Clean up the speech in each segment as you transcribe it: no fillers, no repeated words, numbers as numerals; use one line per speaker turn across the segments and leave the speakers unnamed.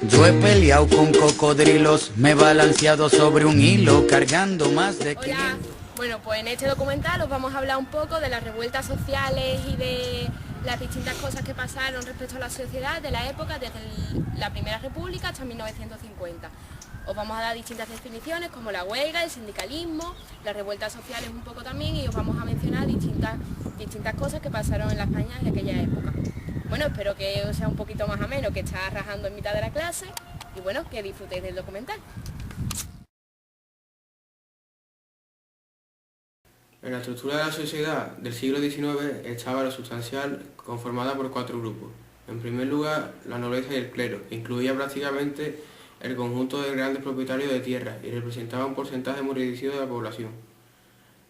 Yo he peleado con cocodrilos, me he balanceado sobre un hilo, cargando más de 500.
Hola, bueno, pues en este documental os vamos a hablar un poco de las revueltas sociales y de las distintas cosas que pasaron respecto a la sociedad de la época, desde la Primera República hasta 1950. Os vamos a dar distintas definiciones como la huelga, el sindicalismo, las revueltas sociales un poco también, y os vamos a mencionar distintas cosas que pasaron en la España de aquella época. Bueno, espero que os sea un poquito más ameno, que está rajando en mitad de la clase, y bueno, que disfrutéis del documental.
En la estructura de la sociedad del siglo XIX estaba lo sustancial, conformada por 4 grupos. En primer lugar, la nobleza y el clero, que incluía prácticamente el conjunto de grandes propietarios de tierras y representaba un porcentaje muy reducido de la población.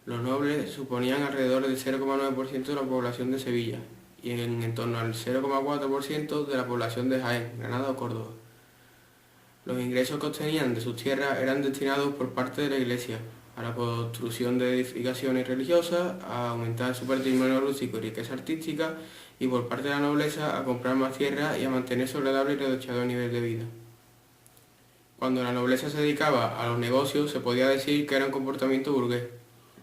Los nobles suponían alrededor del 0,9% de la población de Sevilla y en torno al 0,4% de la población de Jaén, Granada o Córdoba. Los ingresos que obtenían de sus tierras eran destinados por parte de la Iglesia a la construcción de edificaciones religiosas, a aumentar su patrimonio rústico y riqueza artística, y por parte de la nobleza a comprar más tierras y a mantener su agradable y reducido nivel de vida. Cuando la nobleza se dedicaba a los negocios, se podía decir que era un comportamiento burgués.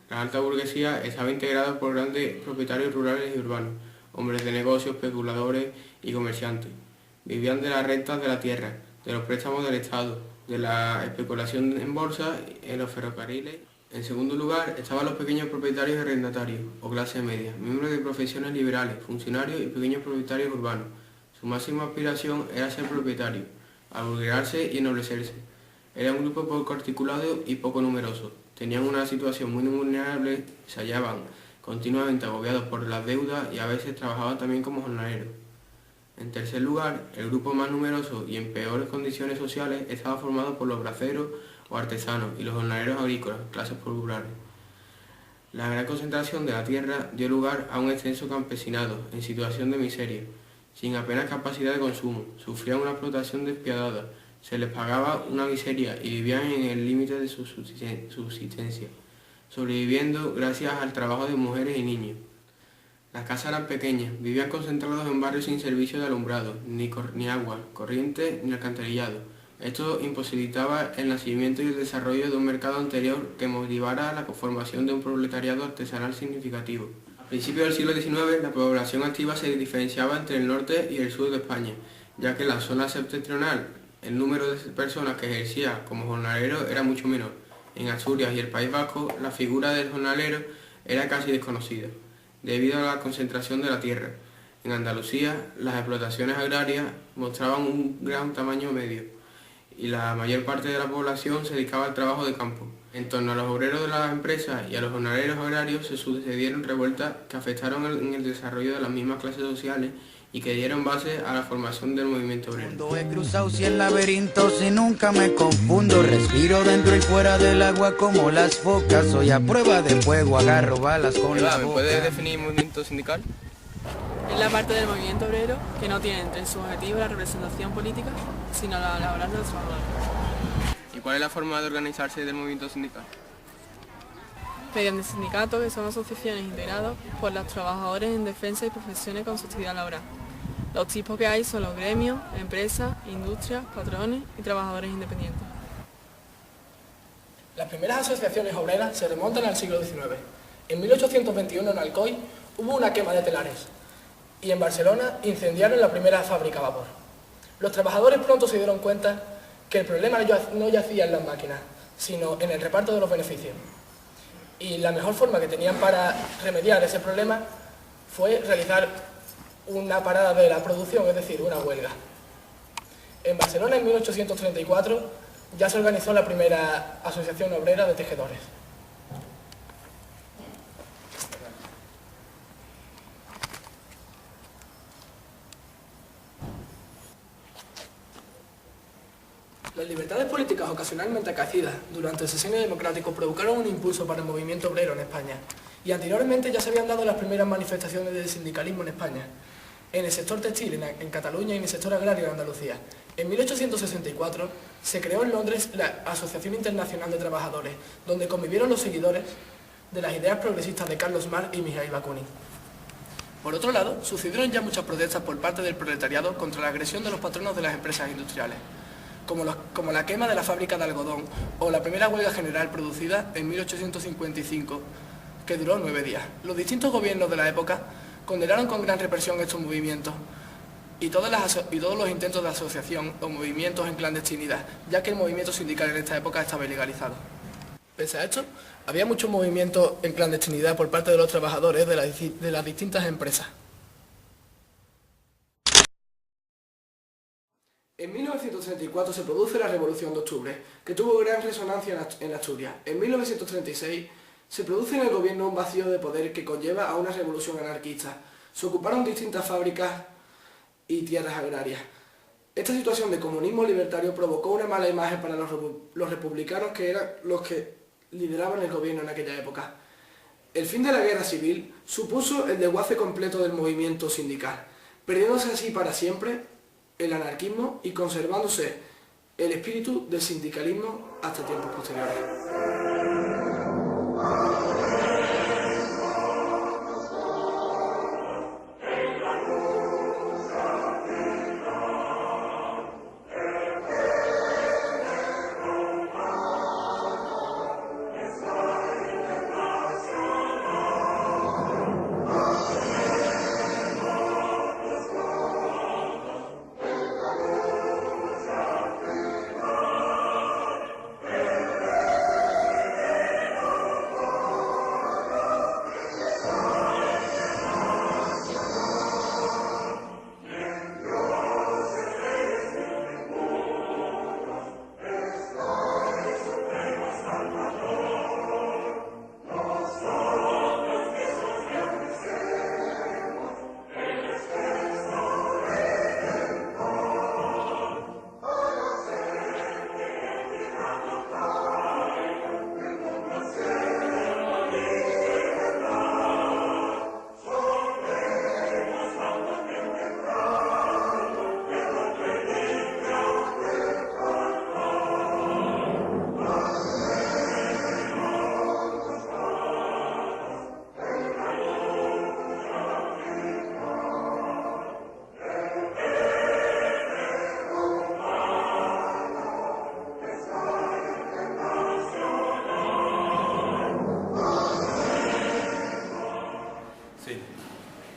La alta burguesía estaba integrada por grandes propietarios rurales y urbanos, hombres de negocios, especuladores y comerciantes. Vivían de las rentas de la tierra, de los préstamos del Estado, de la especulación en bolsa, en los ferrocarriles. En segundo lugar, estaban los pequeños propietarios arrendatarios, o clase media, miembros de profesiones liberales, funcionarios y pequeños propietarios urbanos. Su máxima aspiración era ser propietario, aburguesarse y ennoblecerse. Era un grupo poco articulado y poco numeroso. Tenían una situación muy vulnerable, se hallaban continuamente agobiados por las deudas y a veces trabajaban también como jornaleros. En tercer lugar, el grupo más numeroso y en peores condiciones sociales estaba formado por los braceros o artesanos y los jornaleros agrícolas, clases populares. La gran concentración de la tierra dio lugar a un extenso campesinado en situación de miseria, sin apenas capacidad de consumo, sufrían una explotación despiadada, se les pagaba una miseria y vivían en el límite de su subsistencia, sobreviviendo gracias al trabajo de mujeres y niños. Las casas eran pequeñas, vivían concentrados en barrios sin servicio de alumbrado, ni agua, corriente ni alcantarillado. Esto imposibilitaba el nacimiento y el desarrollo de un mercado anterior que motivara la conformación de un proletariado artesanal significativo. A principios del siglo XIX, la población activa se diferenciaba entre el norte y el sur de España, ya que en la zona septentrional el número de personas que ejercía como jornalero era mucho menor. En Asturias y el País Vasco, la figura del jornalero era casi desconocida, debido a la concentración de la tierra. En Andalucía, las explotaciones agrarias mostraban un gran tamaño medio y la mayor parte de la población se dedicaba al trabajo de campo. En torno a los obreros de las empresas y a los jornaleros agrarios se sucedieron revueltas que afectaron en el desarrollo de las mismas clases sociales y que dieron base a la formación del movimiento obrero.
Cuando he cruzado 100 laberintos y nunca me confundo, respiro dentro y fuera del agua como las focas, soy a prueba de fuego, agarro balas con la boca.
¿Me puedes definir movimiento sindical?
Es la parte del movimiento obrero que no tiene entre sus objetivos la representación política, sino la laboral de los trabajadores.
¿Y cuál es la forma de organizarse del movimiento sindical?
Mediante sindicatos, que son asociaciones integradas por los trabajadores en defensa y profesiones con su actividad laboral. Los tipos que hay son los gremios, empresas, industrias, patrones y trabajadores independientes.
Las primeras asociaciones obreras se remontan al siglo XIX. En 1821 en Alcoy hubo una quema de telares y en Barcelona incendiaron la primera fábrica a vapor. Los trabajadores pronto se dieron cuenta que el problema no yacía en las máquinas, sino en el reparto de los beneficios. Y la mejor forma que tenían para remediar ese problema fue realizar una parada de la producción, es decir, una huelga. En Barcelona, en 1834, ya se organizó la primera asociación obrera de tejedores. Las libertades políticas ocasionalmente acaecidas durante el sexenio democrático provocaron un impulso para el movimiento obrero en España, y anteriormente ya se habían dado las primeras manifestaciones del sindicalismo en España, en el sector textil en Cataluña y en el sector agrario en Andalucía. En 1864 se creó en Londres la Asociación Internacional de Trabajadores, donde convivieron los seguidores de las ideas progresistas de Carlos Marx y Mijaíl Bakunin. Por otro lado, sucedieron ya muchas protestas por parte del proletariado contra la agresión de los patronos de las empresas industriales. como la quema de la fábrica de algodón o la primera huelga general producida en 1855, que duró 9 días. Los distintos gobiernos de la época condenaron con gran represión estos movimientos y todos los intentos de asociación o movimientos en clandestinidad, ya que el movimiento sindical en esta época estaba ilegalizado. Pese a esto, había muchos movimientos en clandestinidad por parte de los trabajadores de las distintas empresas. En 1934 se produce la Revolución de Octubre, que tuvo gran resonancia en Asturias. En 1936 se produce en el gobierno un vacío de poder que conlleva a una revolución anarquista. Se ocuparon distintas fábricas y tierras agrarias. Esta situación de comunismo libertario provocó una mala imagen para los republicanos, que eran los que lideraban el gobierno en aquella época. El fin de la guerra civil supuso el desguace completo del movimiento sindical, perdiéndose así para siempre el anarquismo y conservándose el espíritu del sindicalismo hasta tiempos posteriores.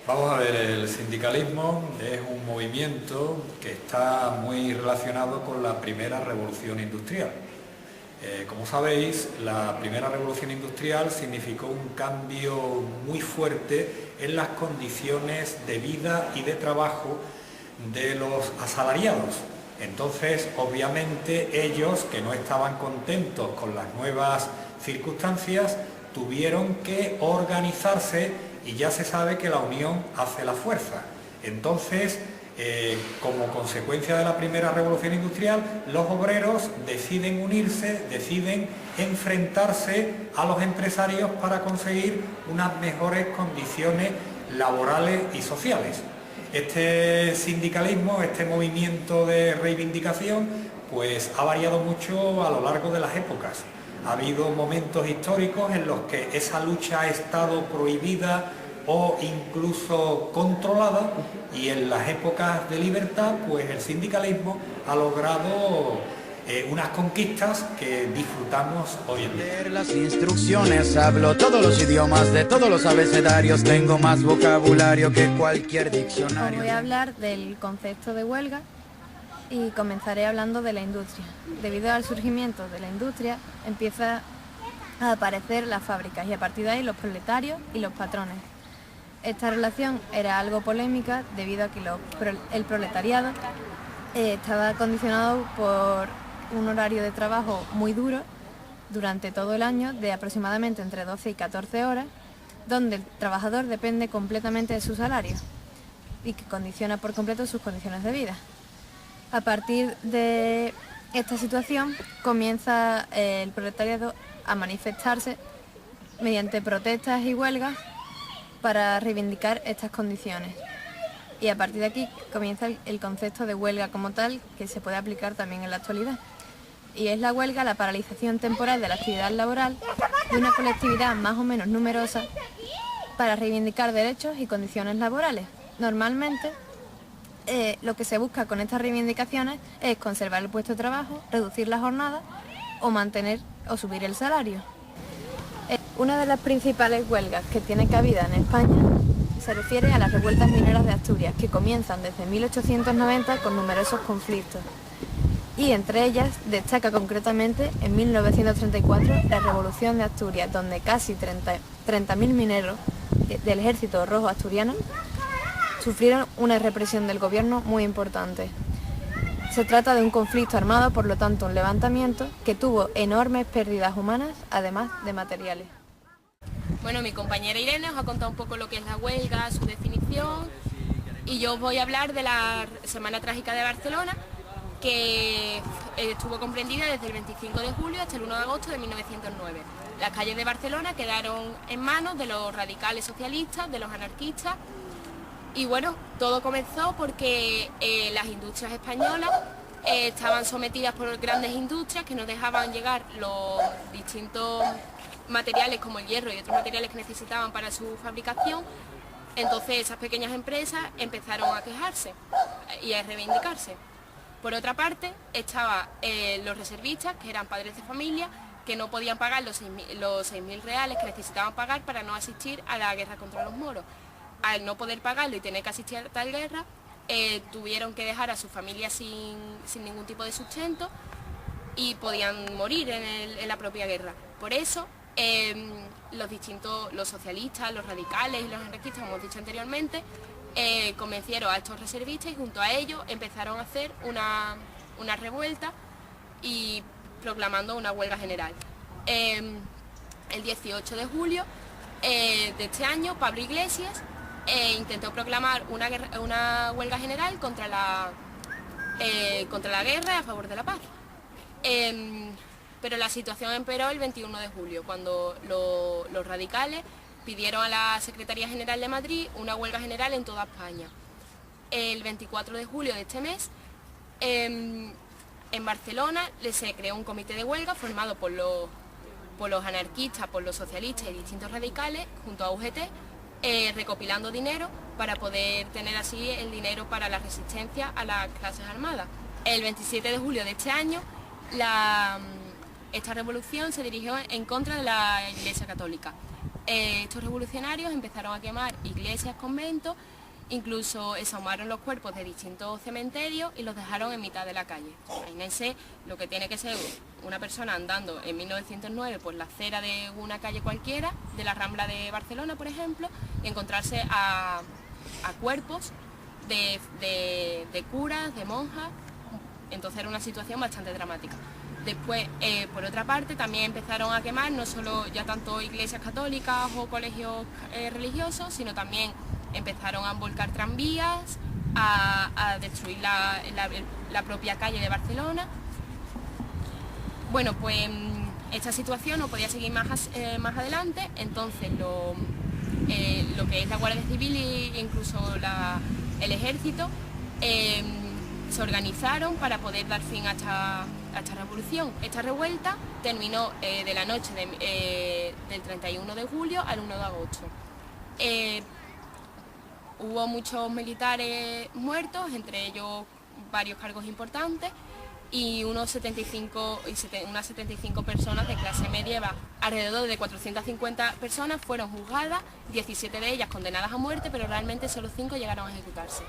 Vamos a ver, el sindicalismo es un movimiento que está muy relacionado con la primera revolución industrial. Como sabéis, la primera revolución industrial significó un cambio muy fuerte en las condiciones de vida y de trabajo de los asalariados. Entonces, obviamente, ellos, que no estaban contentos con las nuevas circunstancias, tuvieron que organizarse, y ya se sabe que la unión hace la fuerza. Entonces, como consecuencia de la primera revolución industrial, los obreros deciden unirse, deciden enfrentarse a los empresarios para conseguir unas mejores condiciones laborales y sociales. Este sindicalismo, este movimiento de reivindicación, pues ha variado mucho a lo largo de las épocas. Ha habido momentos históricos en los que esa lucha ha estado prohibida o incluso controlada, y en las épocas de libertad, pues el sindicalismo ha logrado unas conquistas que disfrutamos hoy en día.
Leer las instrucciones, hablo todos los idiomas, de todos los abecedarios, tengo más vocabulario que cualquier diccionario.
Os voy a hablar del concepto de huelga y comenzaré hablando de la industria. Debido al surgimiento de la industria, empieza a aparecer las fábricas y a partir de ahí los proletarios y los patrones. Esta relación era algo polémica debido a que el proletariado estaba condicionado por un horario de trabajo muy duro durante todo el año, de aproximadamente entre 12 y 14 horas, donde el trabajador depende completamente de su salario y que condiciona por completo sus condiciones de vida. A partir de esta situación comienza el proletariado a manifestarse mediante protestas y huelgas para reivindicar estas condiciones. Y a partir de aquí comienza el concepto de huelga como tal, que se puede aplicar también en la actualidad. Y es la huelga la paralización temporal de la actividad laboral de una colectividad más o menos numerosa para reivindicar derechos y condiciones laborales. Normalmente lo que se busca con estas reivindicaciones es conservar el puesto de trabajo, reducir la jornada o mantener o subir el salario. Una de las principales huelgas que tiene cabida en España se refiere a las revueltas mineras de Asturias, que comienzan desde 1890 con numerosos conflictos. Y entre ellas destaca concretamente en 1934 la Revolución de Asturias, donde casi 30.000 mineros del Ejército Rojo Asturiano sufrieron una represión del gobierno muy importante. Se trata de un conflicto armado, por lo tanto un levantamiento que tuvo enormes pérdidas humanas, además de materiales.
Bueno, mi compañera Irene os ha contado un poco lo que es la huelga, su definición, y yo os voy a hablar de la Semana Trágica de Barcelona, que estuvo comprendida desde el 25 de julio hasta el 1 de agosto de 1909. Las calles de Barcelona quedaron en manos de los radicales socialistas, de los anarquistas, y bueno, todo comenzó porque las industrias españolas estaban sometidas por grandes industrias que no dejaban llegar los distintos materiales como el hierro y otros materiales que necesitaban para su fabricación. Entonces esas pequeñas empresas empezaron a quejarse y a reivindicarse. Por otra parte, estaban los reservistas, que eran padres de familia, que no podían pagar los 6.000 reales que necesitaban pagar para no asistir a la guerra contra los moros. Al no poder pagarlo y tener que asistir a tal guerra, tuvieron que dejar a su familia sin ningún tipo de sustento y podían morir en la propia guerra. Por eso, los socialistas, los radicales y los anarquistas, como hemos dicho anteriormente, convencieron a estos reservistas y junto a ellos empezaron a hacer una revuelta y proclamando una huelga general. El 18 de julio de este año, Pablo Iglesias intentó proclamar una huelga general contra la guerra a favor de la paz. Pero la situación empeoró el 21 de julio, cuando los radicales pidieron a la Secretaría General de Madrid una huelga general en toda España. El 24 de julio de este mes, en Barcelona se creó un comité de huelga formado por los anarquistas, por los socialistas y distintos radicales, junto a UGT, recopilando dinero para poder tener así el dinero para la resistencia a las clases armadas. El 27 de julio de este año, esta revolución se dirigió en contra de la Iglesia Católica. Estos revolucionarios empezaron a quemar iglesias, conventos, incluso exhumaron los cuerpos de distintos cementerios y los dejaron en mitad de la calle. Imagínense lo que tiene que ser una persona andando en 1909 por la acera de una calle cualquiera, de la Rambla de Barcelona, por ejemplo, y encontrarse a cuerpos de curas, de monjas. Entonces era una situación bastante dramática. Después, por otra parte, también empezaron a quemar no solo ya tanto iglesias católicas o colegios religiosos, sino también empezaron a volcar tranvías, a destruir la propia calle de Barcelona. Bueno, pues esta situación no podía seguir más adelante, entonces lo que es la Guardia Civil e incluso el Ejército se organizaron para poder dar fin a esta revolución. Esta revuelta terminó de la noche del 31 de julio al 1 de agosto. Hubo muchos militares muertos, entre ellos varios cargos importantes, y unas 75 personas de clase media. Alrededor de 450 personas fueron juzgadas, 17 de ellas condenadas a muerte, pero realmente solo 5 llegaron a ejecutarse.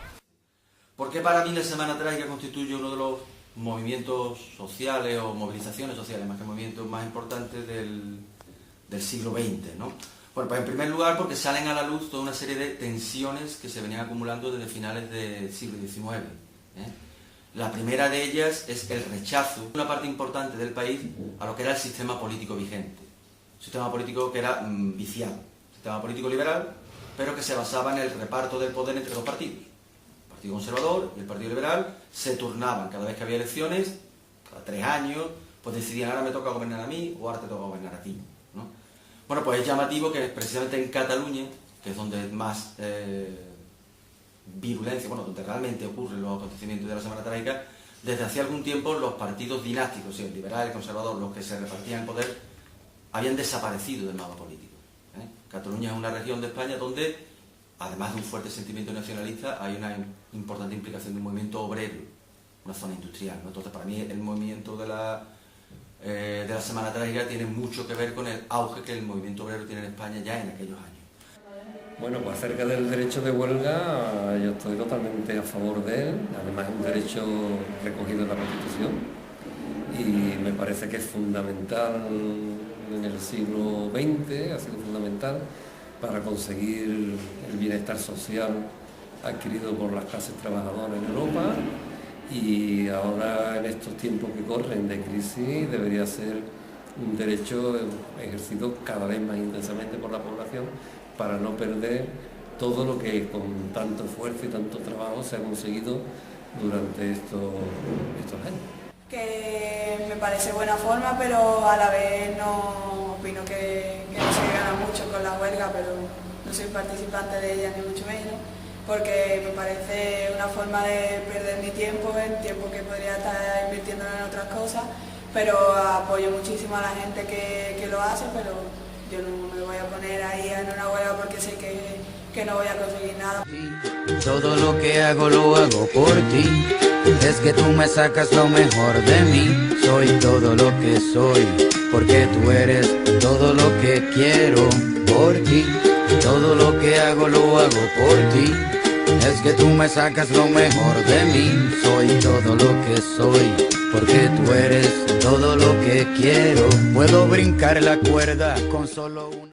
¿Por qué para mí la Semana Trágica constituye uno de los movimientos sociales o movilizaciones sociales, más que movimientos más importantes del siglo XX, ¿no? Bueno, pues en primer lugar porque salen a la luz toda una serie de tensiones que se venían acumulando desde finales del siglo XIX. La primera de ellas es el rechazo de una parte importante del país a lo que era el sistema político vigente. Un sistema político que era viciado, un sistema político liberal, pero que se basaba en el reparto del poder entre dos partidos. El Partido Conservador y el Partido Liberal se turnaban cada vez que había elecciones, cada 3 años, pues decidían ahora me toca gobernar a mí o ahora te toca gobernar a ti, ¿no? Bueno, pues es llamativo que precisamente en Cataluña, que es donde más virulencia, bueno, donde realmente ocurren los acontecimientos de la Semana Trágica, desde hace algún tiempo los partidos dinásticos, el liberal, el conservador, los que se repartían el poder, habían desaparecido del mapa político. Cataluña es una región de España donde, además de un fuerte sentimiento nacionalista, hay una importante implicación de un movimiento obrero, una zona industrial, ¿no? Entonces, para mí el movimiento de la Semana Trágica tiene mucho que ver con el auge que el movimiento obrero tiene en España ya en aquellos años.
Bueno, pues acerca del derecho de huelga, yo estoy totalmente a favor de él, además es un derecho recogido en la Constitución y me parece que es fundamental en el siglo XX, ha sido fundamental para conseguir el bienestar social adquirido por las clases trabajadoras en Europa, y ahora en estos tiempos que corren de crisis debería ser un derecho ejercido cada vez más intensamente por la población para no perder todo lo que con tanto esfuerzo y tanto trabajo se ha conseguido durante estos años.
Que me parece buena forma, pero a la vez no opino que no se gana mucho con la huelga, pero no soy participante de ella ni mucho menos, porque me parece una forma de perder mi tiempo, el tiempo que podría estar invirtiendo en otras cosas, pero apoyo muchísimo a la gente que lo hace, pero yo no me voy a poner ahí en una huelga porque sé que no voy a conseguir nada.
Todo lo que hago lo hago por ti. Es que tú me sacas lo mejor de mí. Soy todo lo que soy, porque tú eres todo lo que quiero por ti. Todo lo que hago lo hago por ti. Es que tú me sacas lo mejor de mí. Soy todo lo que soy, porque tú eres todo lo que quiero. Puedo brincar la cuerda con solo una...